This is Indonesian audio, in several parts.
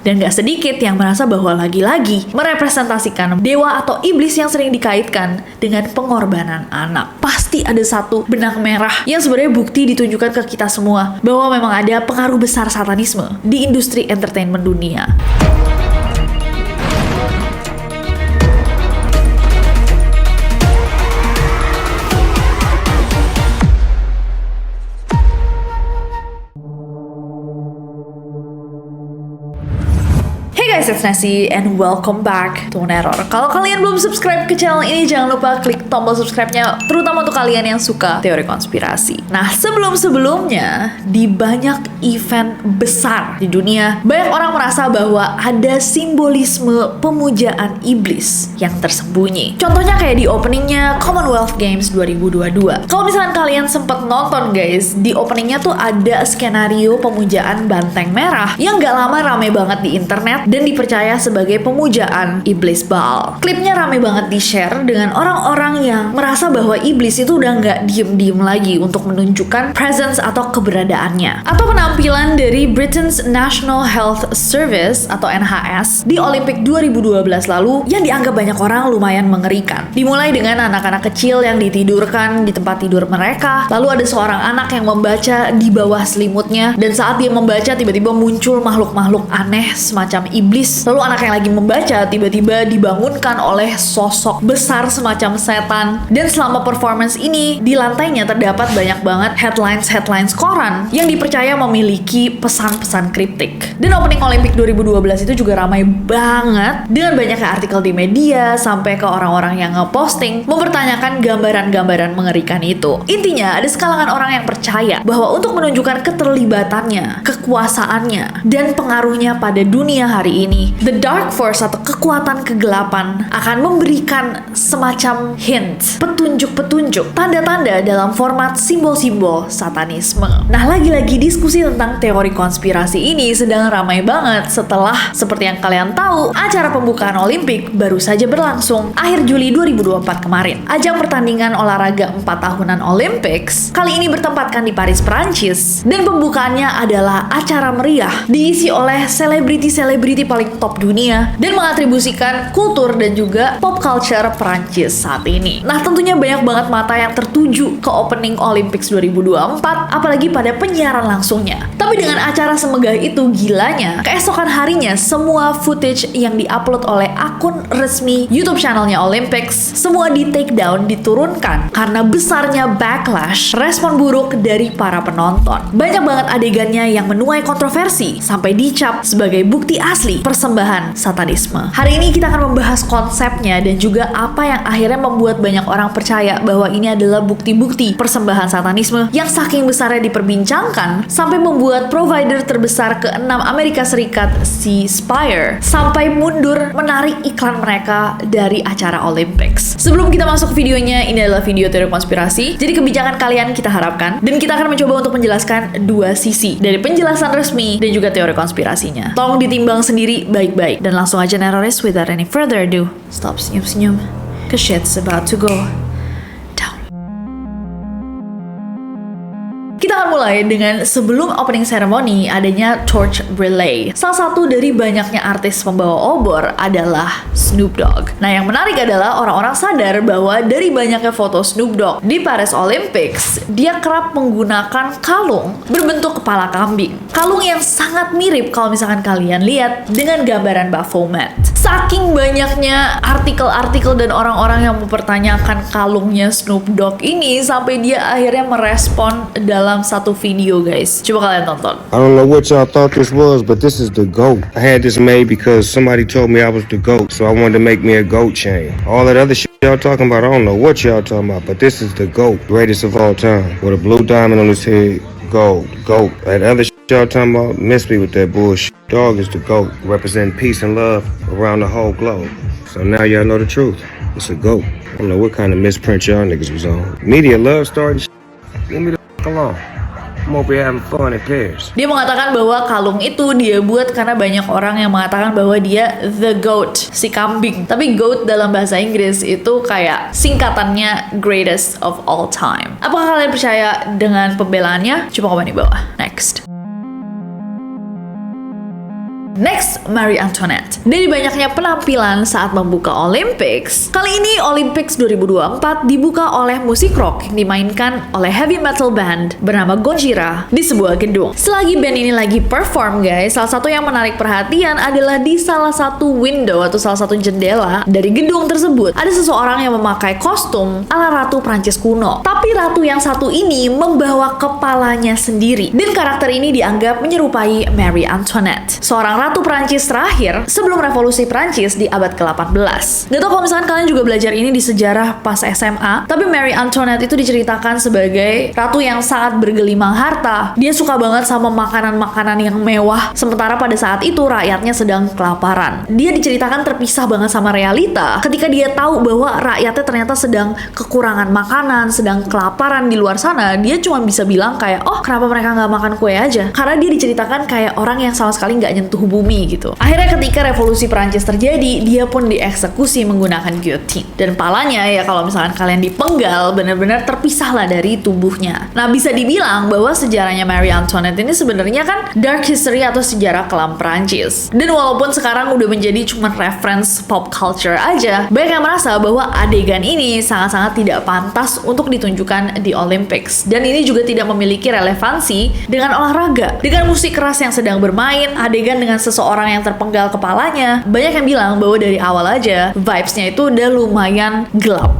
Dan gak sedikit yang merasa bahwa lagi-lagi merepresentasikan dewa atau iblis yang sering dikaitkan dengan pengorbanan anak. Pasti ada satu benang merah yang sebenarnya bukti ditunjukkan ke kita semua bahwa memang ada pengaruh besar satanisme di industri entertainment dunia. Hey guys, it's Nessie and welcome back to Neror. Kalau kalian belum subscribe ke channel ini, jangan lupa klik tombol subscribe-nya, terutama untuk kalian yang suka teori konspirasi. Nah, sebelum-sebelumnya, di banyak event besar di dunia, banyak orang merasa bahwa ada simbolisme pemujaan iblis yang tersembunyi. Contohnya kayak di openingnya Commonwealth Games 2022. Kalau misalkan kalian sempat nonton guys, di openingnya tuh ada skenario pemujaan banteng merah yang gak lama rame banget di internet dan dipercaya sebagai pemujaan iblis Baal. Klipnya rame banget di-share dengan orang-orang yang merasa bahwa iblis itu udah nggak diem-diem lagi untuk menunjukkan presence atau keberadaannya. Atau penampilan dari Britain's National Health Service atau NHS di Olimpik 2012 lalu yang dianggap banyak orang lumayan mengerikan. Dimulai dengan anak-anak kecil yang ditidurkan di tempat tidur mereka, lalu ada seorang anak yang membaca di bawah selimutnya, dan saat dia membaca tiba-tiba muncul makhluk-makhluk aneh semacam iblis. Lalu anak yang lagi membaca tiba-tiba dibangunkan oleh sosok besar semacam setan. Dan selama performance ini, di lantainya terdapat banyak banget headlines koran yang dipercaya memiliki pesan-pesan kriptik. Dan opening Olimpik 2012 itu juga ramai banget dengan banyaknya artikel di media sampai ke orang-orang yang ngeposting mempertanyakan gambaran-gambaran mengerikan itu. Intinya ada sekalangan orang yang percaya bahwa untuk menunjukkan keterlibatannya, kekuasaannya, dan pengaruhnya pada dunia hari ini, The Dark Force atau kekuatan kegelapan akan memberikan semacam hint, petunjuk-petunjuk, tanda-tanda dalam format simbol-simbol satanisme. Nah, lagi-lagi diskusi tentang teori konspirasi ini sedang ramai banget setelah, seperti yang kalian tahu, acara pembukaan Olimpik baru saja berlangsung akhir Juli 2024 kemarin. Ajang pertandingan olahraga 4 tahunan Olympics kali ini bertempatkan di Paris, Perancis, dan pembukaannya adalah acara meriah diisi oleh selebriti paling top dunia dan mengatribusikan kultur dan juga pop culture Perancis saat ini. Nah, tentunya banyak banget mata yang tertuju ke opening Olympics 2024, apalagi pada penyiaran langsungnya. Tapi dengan acara semegah itu, gilanya, keesokan harinya semua footage yang diupload oleh akun resmi YouTube channelnya Olympics semua di take down, diturunkan karena besarnya backlash, respon buruk dari para penonton. Banyak banget adegannya yang menuai kontroversi sampai dicap sebagai bukti asli persembahan satanisme. Hari ini kita akan membahas konsepnya dan juga apa yang akhirnya membuat banyak orang percaya bahwa ini adalah bukti-bukti persembahan satanisme yang saking besarnya diperbincangkan sampai membuat provider terbesar ke-6 Amerika Serikat, si Spire, sampai mundur menarik iklan mereka dari acara Olympics. Sebelum kita masuk videonya, ini adalah video teori konspirasi, jadi kebijakan kalian kita harapkan, dan kita akan mencoba untuk menjelaskan dua sisi dari penjelasan resmi dan juga teori konspirasinya. Tolong ditimbang sendiri baik-baik, dan langsung aja Neroris, without any further ado, stop senyum-senyum, cause shit's about to go down. Kita akan mulai dengan sebelum opening ceremony adanya torch relay. Salah satu dari banyaknya artis pembawa obor adalah Snoop Dogg. Nah, yang menarik adalah orang-orang sadar bahwa dari banyaknya foto Snoop Dogg di Paris Olympics, dia kerap menggunakan kalung berbentuk kepala kambing. Kalung yang sangat mirip kalau misalkan kalian lihat dengan gambaran Baphomet. Saking banyaknya artikel-artikel dan orang-orang yang mempertanyakan kalungnya Snoop Dogg ini sampai dia akhirnya merespon dalam satu video, guys. Coba kalian tonton. I don't know what y'all thought this was, but this is the GOAT. I had this made because somebody told me I was the GOAT, so I wanted to make me a GOAT chain. All that other shit y'all talking about, I don't know what y'all talking about, but this is the GOAT, greatest of all time, with a blue diamond on his head. GOAT. That other shit y'all talking about, miss me with that bullshit. Dog is the GOAT, representing peace and love around the whole globe. So now y'all know the truth. It's a GOAT. I don't know what kind of misprint y'all niggas was on. Media love starting shit. Leave me the fuck alone. I'm over here having fun in Paris. Dia mengatakan bahwa kalung itu dia buat karena banyak orang yang mengatakan bahwa dia the goat, si kambing. Tapi goat dalam bahasa Inggris itu kayak singkatannya greatest of all time. Apakah kalian percaya dengan pembelaannya? Coba komen di bawah. Next. Next, Marie Antoinette. Dari banyaknya penampilan saat membuka Olympics, kali ini Olympics 2024 dibuka oleh musik rock yang dimainkan oleh heavy metal band bernama Gojira di sebuah gedung. Selagi band ini lagi perform guys, salah satu yang menarik perhatian adalah di salah satu window atau salah satu jendela dari gedung tersebut ada seseorang yang memakai kostum ala ratu Prancis kuno. Tapi ratu yang satu ini membawa kepalanya sendiri, dan karakter ini dianggap menyerupai Marie Antoinette, seorang ratu Prancis terakhir sebelum revolusi Prancis di abad ke-18. Gak tau kalau misalkan kalian juga belajar ini di sejarah pas SMA, tapi Marie Antoinette itu diceritakan sebagai ratu yang sangat bergelimang harta. Dia suka banget sama makanan-makanan yang mewah, sementara pada saat itu rakyatnya sedang kelaparan. Dia diceritakan terpisah banget sama realita ketika dia tahu bahwa rakyatnya ternyata sedang kekurangan makanan, sedang kelaparan di luar sana. Dia cuma bisa bilang kayak, oh kenapa mereka nggak makan kue aja? Karena dia diceritakan kayak orang yang sama sekali nggak nyentuh bumi gitu. Akhirnya ketika revolusi Prancis terjadi, dia pun dieksekusi menggunakan guillotine. Dan palanya ya kalau misalkan kalian dipenggal, benar-benar terpisahlah dari tubuhnya. Nah, bisa dibilang bahwa sejarahnya Marie Antoinette ini sebenarnya kan dark history atau sejarah kelam Prancis. Dan walaupun sekarang udah menjadi cuma reference pop culture aja, banyak yang merasa bahwa adegan ini sangat-sangat tidak pantas untuk ditunjukkan di Olympics. Dan ini juga tidak memiliki relevansi dengan olahraga. Dengan musik keras yang sedang bermain, adegan dengan seseorang yang terpenggal kepalanya, banyak yang bilang bahwa dari awal aja vibes-nya itu udah lumayan gelap.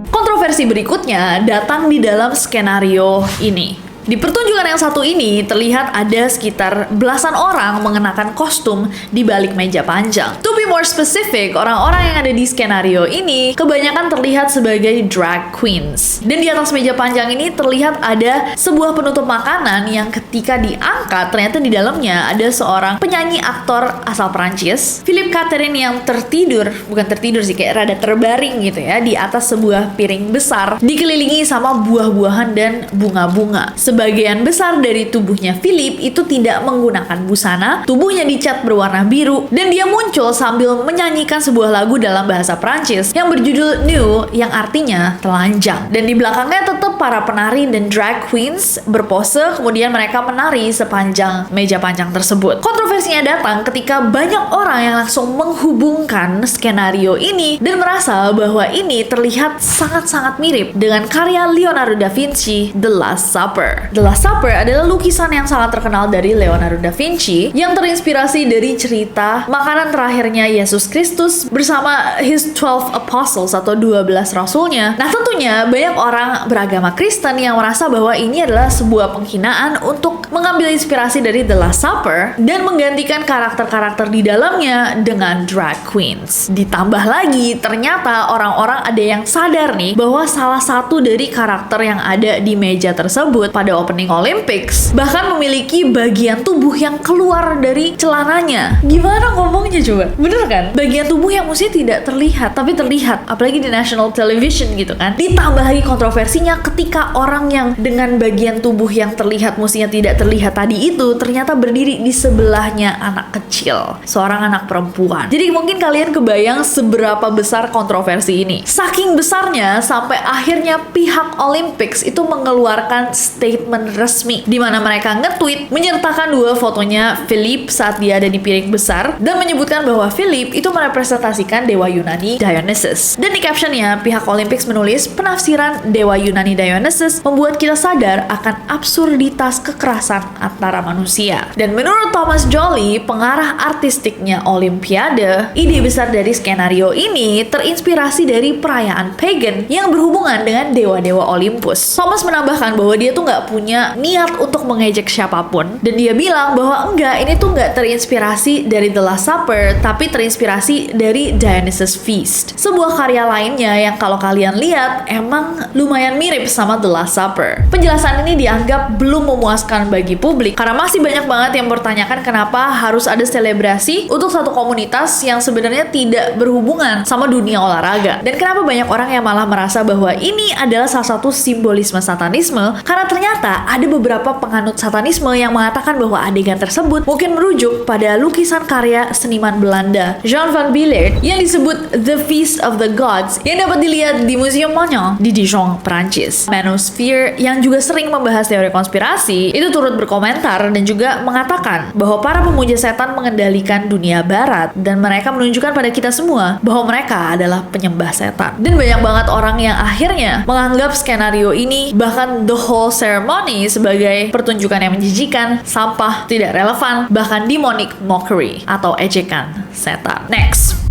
Kontroversi berikutnya datang di dalam skenario ini. Di pertunjukan yang satu ini terlihat ada sekitar belasan orang mengenakan kostum di balik meja panjang. To be more specific, orang-orang yang ada di skenario ini kebanyakan terlihat sebagai drag queens. Dan di atas meja panjang ini terlihat ada sebuah penutup makanan yang ketika diangkat ternyata di dalamnya ada seorang penyanyi aktor asal Prancis, Philippe Catherine, yang bukan tertidur sih, kayak rada terbaring gitu ya di atas sebuah piring besar dikelilingi sama buah-buahan dan bunga-bunga. Sebagian besar dari tubuhnya Philip itu tidak menggunakan busana, tubuhnya dicat berwarna biru, dan dia muncul sambil menyanyikan sebuah lagu dalam bahasa Prancis yang berjudul New, yang artinya telanjang. Dan di belakangnya tetap para penari dan drag queens berpose, kemudian mereka menari sepanjang meja panjang tersebut. Kontroversinya datang ketika banyak orang yang langsung menghubungkan skenario ini dan merasa bahwa ini terlihat sangat-sangat mirip dengan karya Leonardo da Vinci, The Last Supper. The Last Supper adalah lukisan yang sangat terkenal dari Leonardo da Vinci yang terinspirasi dari cerita makanan terakhirnya Yesus Kristus bersama his 12 apostles atau 12 rasulnya. Nah, tentunya banyak orang beragama Kristen yang merasa bahwa ini adalah sebuah penghinaan untuk mengambil inspirasi dari The Last Supper dan menggantikan karakter-karakter di dalamnya dengan drag queens. Ditambah lagi, ternyata orang-orang ada yang sadar nih bahwa salah satu dari karakter yang ada di meja tersebut pada opening Olympics bahkan memiliki bagian tubuh yang keluar dari celananya. Gimana ngomongnya coba? Bener kan? Bagian tubuh yang mestinya tidak terlihat tapi terlihat, apalagi di national television gitu kan. Ditambah lagi kontroversinya ketika orang yang dengan bagian tubuh yang terlihat mestinya tidak terlihat tadi itu ternyata berdiri di sebelahnya anak kecil, seorang anak perempuan. Jadi mungkin kalian kebayang seberapa besar kontroversi ini. Saking besarnya sampai akhirnya pihak Olympics itu mengeluarkan statement resmi di mana mereka nge-tweet menyertakan dua fotonya Philip saat dia ada di piring besar dan menyebutkan bahwa Philip itu merepresentasikan dewa Yunani Dionysus. Dan di captionnya pihak Olympics menulis, penafsiran dewa Yunani Dionysus membuat kita sadar akan absurditas kekerasan antara manusia. Dan menurut Thomas Joly, pengarah artistiknya Olimpiade, ide besar dari skenario ini terinspirasi dari perayaan pagan yang berhubungan dengan dewa-dewa Olympus. Thomas menambahkan bahwa dia tuh nggak punya niat untuk mengejek siapapun, dan dia bilang bahwa enggak, ini tuh nggak terinspirasi dari The Last Supper, tapi terinspirasi dari Dionysus Feast, sebuah karya lainnya yang kalau kalian lihat emang lumayan mirip sama The Last Supper. Penjelasan ini dianggap belum memuaskan bagi publik karena masih banyak banget yang bertanyakan kenapa harus ada selebrasi untuk satu komunitas yang sebenarnya tidak berhubungan sama dunia olahraga, dan kenapa banyak orang yang malah merasa bahwa ini adalah salah satu simbolisme satanisme karena ternyata ternyata ada beberapa penganut satanisme yang mengatakan bahwa adegan tersebut mungkin merujuk pada lukisan karya seniman Belanda Jan van Beelert yang disebut The Feast of the Gods yang dapat dilihat di Museum Magnan di Dijon, Prancis. Manosphere yang juga sering membahas teori konspirasi itu turut berkomentar dan juga mengatakan bahwa para pemuja setan mengendalikan dunia barat dan mereka menunjukkan pada kita semua bahwa mereka adalah penyembah setan. Dan banyak banget orang yang akhirnya menganggap skenario ini, bahkan the whole ceremony, sebagai pertunjukan yang menjijikan, sampah, tidak relevan, bahkan demonic mockery atau ejekan setan. Next.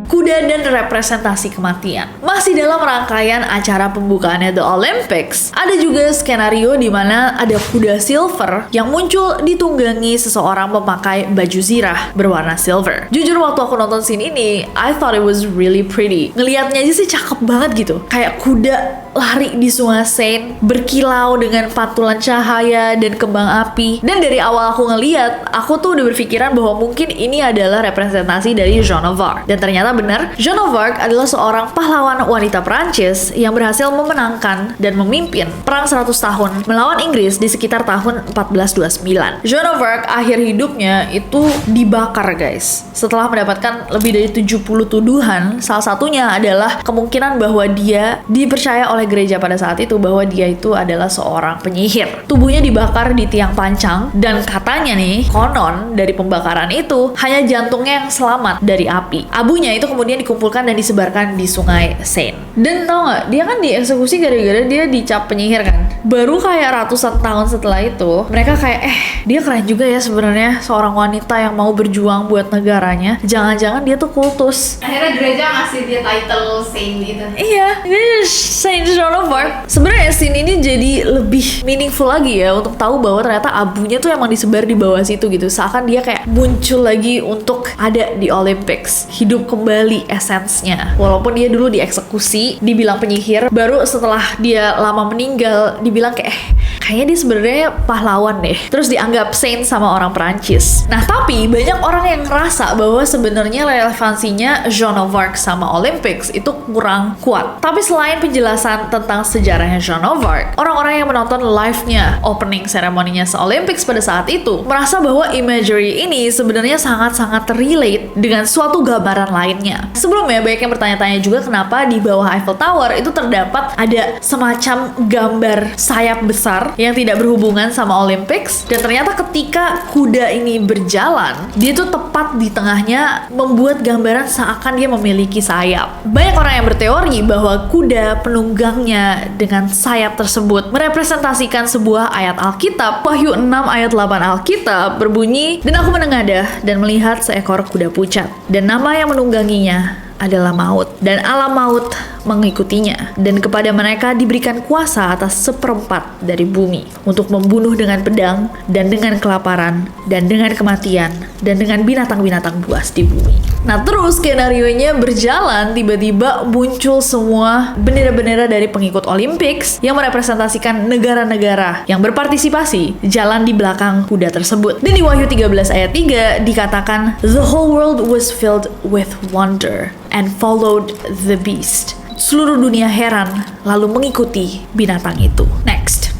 Kuda dan representasi kematian. Masih dalam rangkaian acara pembukaannya The Olympics, ada juga skenario di mana ada kuda silver yang muncul ditunggangi seseorang memakai baju zirah berwarna silver. Jujur waktu aku nonton scene ini, I thought it was really pretty. Ngelihatnya aja sih cakep banget gitu. Kayak kuda lari di sungai Seine, berkilau dengan pantulan cahaya dan kembang api. Dan dari awal aku ngeliat, aku tuh udah berpikiran bahwa mungkin ini adalah representasi dari Joan of Arc. Dan ternyata benar, Joan of Arc adalah seorang pahlawan wanita Prancis yang berhasil memenangkan dan memimpin perang 100 tahun melawan Inggris di sekitar tahun 1429. Joan of Arc akhir hidupnya itu dibakar, guys. Setelah mendapatkan lebih dari 70 tuduhan, salah satunya adalah kemungkinan bahwa dia dipercaya oleh gereja pada saat itu bahwa dia itu adalah seorang penyihir. Tubuhnya dibakar di tiang pancang dan katanya nih, konon dari pembakaran itu hanya jantungnya yang selamat dari api. Abunya itu kemudian dikumpulkan dan disebarkan di sungai Seine. Dan tau gak, dia kan dieksekusi gara-gara dia dicap penyihir kan. Baru kayak ratusan tahun setelah itu, mereka kayak dia keren juga ya sebenarnya, seorang wanita yang mau berjuang buat negaranya. Jangan-jangan dia tuh kultus. Akhirnya gereja ngasih dia title saint gitu. Iya, ini Saint Joan of Arc. Sebenarnya scene ini jadi lebih meaningful lagi ya untuk tahu bahwa ternyata abunya tuh emang disebar di bawah situ gitu. Seakan dia kayak muncul lagi untuk ada di Olympics, hidup kembali esensnya. Walaupun dia dulu dieksekusi, dibilang penyihir, baru setelah dia lama meninggal dibilang kayak kayaknya dia sebenarnya pahlawan deh. Terus dianggap saint sama orang Perancis. Nah, tapi banyak orang yang ngerasa bahwa sebenarnya relevansinya Joan of Arc sama Olympics itu kurang kuat. Tapi selain penjelasan tentang sejarahnya Joan of Arc, orang-orang yang menonton live-nya opening seremoninya se-Olympics pada saat itu merasa bahwa imagery ini sebenarnya sangat-sangat relate dengan suatu gambaran lainnya. Sebelumnya banyak yang bertanya-tanya juga kenapa di bawah Eiffel Tower itu terdapat ada semacam gambar sayap besar yang tidak berhubungan sama Olympics, dan ternyata ketika kuda ini berjalan, dia tuh tepat di tengahnya membuat gambaran seakan dia memiliki sayap. Banyak orang yang berteori bahwa kuda penunggangnya dengan sayap tersebut merepresentasikan sebuah ayat Alkitab. Wahyu 6 ayat 8 Alkitab berbunyi, "Dan aku menengadah dan melihat seekor kuda pucat, dan nama yang menungganginya adalah maut, dan alam maut mengikutinya, dan kepada mereka diberikan kuasa atas 1/4 dari bumi untuk membunuh dengan pedang, dan dengan kelaparan, dan dengan kematian, dan dengan binatang-binatang buas di bumi." Nah, terus skenarionya berjalan, tiba-tiba muncul semua bendera-bendera dari pengikut Olympics yang merepresentasikan negara-negara yang berpartisipasi jalan di belakang kuda tersebut. Dan di Wahyu 13 ayat 3 dikatakan, "The whole world was filled with wonder and followed the beast." Seluruh dunia heran lalu mengikuti binatang itu. Next.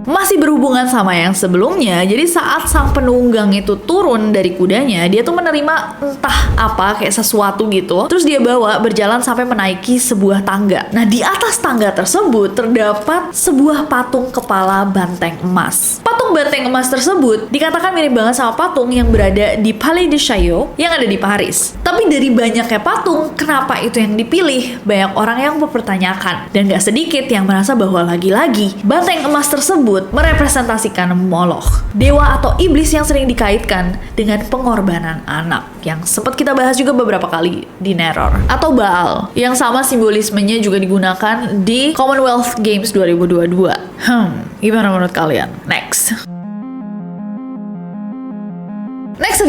Masih berhubungan sama yang sebelumnya, jadi saat sang penunggang itu turun dari kudanya, dia tuh menerima entah apa kayak sesuatu gitu. Terus dia bawa berjalan sampai menaiki sebuah tangga. Nah, di atas tangga tersebut terdapat sebuah patung kepala banteng emas. Patung banteng emas tersebut dikatakan mirip banget sama patung yang berada di Palais de Chaillot yang ada di Paris. Tapi dari banyaknya patung, kenapa itu yang dipilih? Banyak orang yang mempertanyakan, dan gak sedikit yang merasa bahwa lagi-lagi banteng emas tersebut merepresentasikan Moloch, dewa atau iblis yang sering dikaitkan dengan pengorbanan anak, yang sempat kita bahas juga beberapa kali di Neror, atau Baal, yang sama simbolismenya juga digunakan di Commonwealth Games 2022. Gimana menurut kalian? Next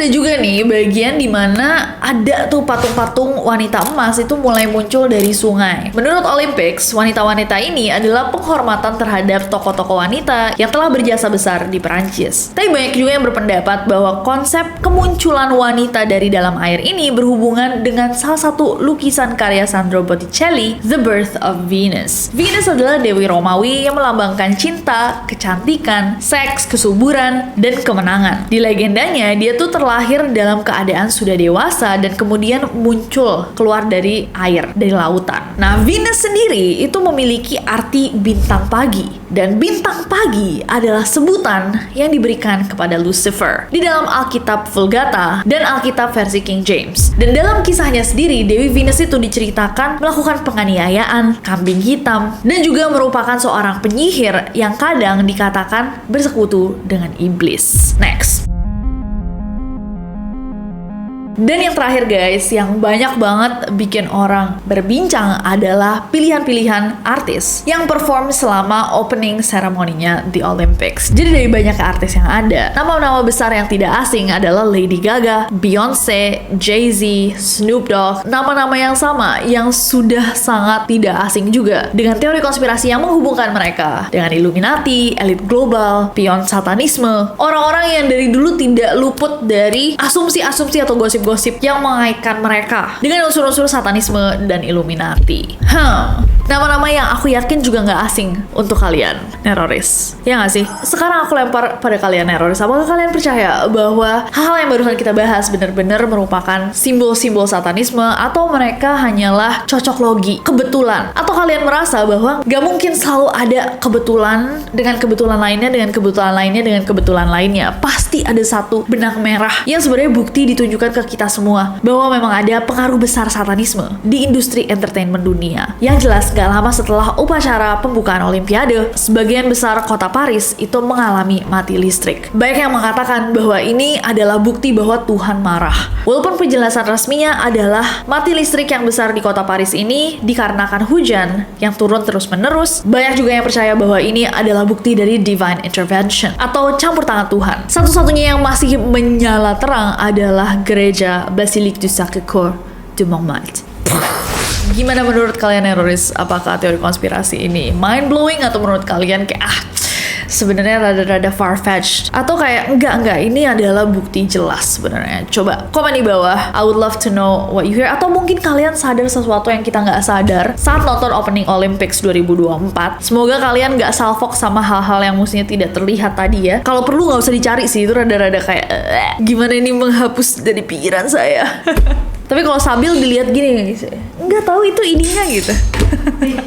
ada juga nih bagian dimana ada tuh patung-patung wanita emas itu mulai muncul dari sungai. Menurut Olympics, wanita-wanita ini adalah penghormatan terhadap tokoh-tokoh wanita yang telah berjasa besar di Perancis. Tapi banyak juga yang berpendapat bahwa konsep kemunculan wanita dari dalam air ini berhubungan dengan salah satu lukisan karya Sandro Botticelli, The Birth of Venus. Venus adalah dewi Romawi yang melambangkan cinta, kecantikan, seks, kesuburan, dan kemenangan. Di legendanya, dia tuh terlahir dalam keadaan sudah dewasa dan kemudian muncul keluar dari air, dari lautan. Nah, Venus sendiri itu memiliki arti bintang pagi. Dan bintang pagi adalah sebutan yang diberikan kepada Lucifer di dalam Alkitab Vulgata dan Alkitab versi King James. Dan dalam kisahnya sendiri, Dewi Venus itu diceritakan melakukan penganiayaan, kambing hitam, dan juga merupakan seorang penyihir yang kadang dikatakan bersekutu dengan iblis. Next. Dan yang terakhir guys, yang banyak banget bikin orang berbincang adalah pilihan-pilihan artis yang perform selama opening seremoninya di Olympics. Jadi dari banyak artis yang ada, nama-nama besar yang tidak asing adalah Lady Gaga, Beyonce, Jay-Z, Snoop Dogg, nama-nama yang sama yang sudah sangat tidak asing juga dengan teori konspirasi yang menghubungkan mereka dengan Illuminati, elit global, pion satanisme, orang-orang yang dari dulu tidak luput dari asumsi-asumsi atau gosip-gosip yang mengaitkan mereka dengan unsur-unsur satanisme dan Illuminati. Nama-nama yang aku yakin juga nggak asing untuk kalian, Neroris. Ya nggak sih? Sekarang aku lempar pada kalian, Neroris. Apakah kalian percaya bahwa hal-hal yang barusan kita bahas benar-benar merupakan simbol-simbol satanisme atau mereka hanyalah cocok logi, kebetulan? Atau kalian merasa bahwa nggak mungkin selalu ada kebetulan dengan kebetulan lainnya, dengan kebetulan lainnya, dengan kebetulan lainnya? Pasti ada satu benang merah yang sebenarnya bukti ditunjukkan ke kita semua bahwa memang ada pengaruh besar satanisme di industri entertainment dunia. Yang jelas gak lama setelah upacara pembukaan Olimpiade, sebagian besar kota Paris itu mengalami mati listrik. Banyak yang mengatakan bahwa ini adalah bukti bahwa Tuhan marah. Walaupun penjelasan resminya adalah mati listrik yang besar di kota Paris ini dikarenakan hujan yang turun terus-menerus, banyak juga yang percaya bahwa ini adalah bukti dari divine intervention atau campur tangan Tuhan. Satu-satunya yang masih menyala terang adalah gereja Basilique du Sacré-Cœur de Montmartre. Gimana menurut kalian, Neroris? Apakah teori konspirasi ini mind-blowing atau menurut kalian kayak sebenarnya rada-rada far-fetched? Atau kayak enggak, ini adalah bukti jelas sebenarnya? Coba komen di bawah. I would love to know what you hear. Atau mungkin kalian sadar sesuatu yang kita nggak sadar saat nonton opening Olympics 2024. Semoga kalian nggak salfok sama hal-hal yang mestinya tidak terlihat tadi ya. Kalau perlu nggak usah dicari sih, itu rada-rada kayak gimana ini menghapus dari pikiran saya. Tapi kalau Sabil dilihat gini guys, nggak tahu itu ininya gitu.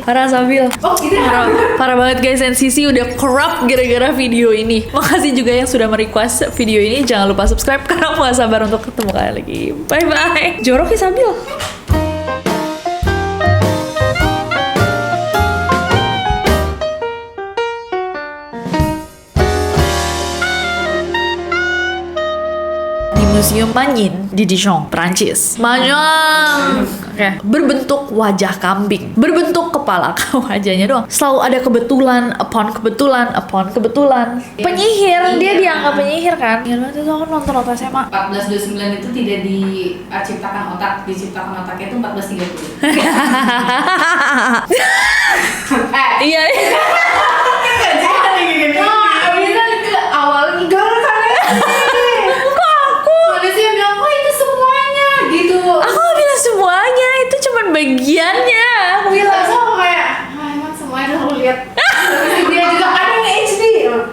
Parah Sabil. Oh gitu ya? Parah banget guys, NCC udah corrupt gara-gara video ini. Makasih juga yang sudah merequest video ini. Jangan lupa subscribe karena aku gak sabar untuk ketemu kalian lagi. Bye bye. Jorok ya Sabil. Museum Magnin di Dijon, Prancis. Magnin, berbentuk wajah kambing, berbentuk kepala, wajahnya doang. Selalu ada kebetulan, upon kebetulan, upon kebetulan. Penyihir, dia dianggap penyihir kan? Ya itu aku nonton waktu SMA. 1429 itu tidak diciptakan otak, diciptakan otaknya itu 1430. Iya.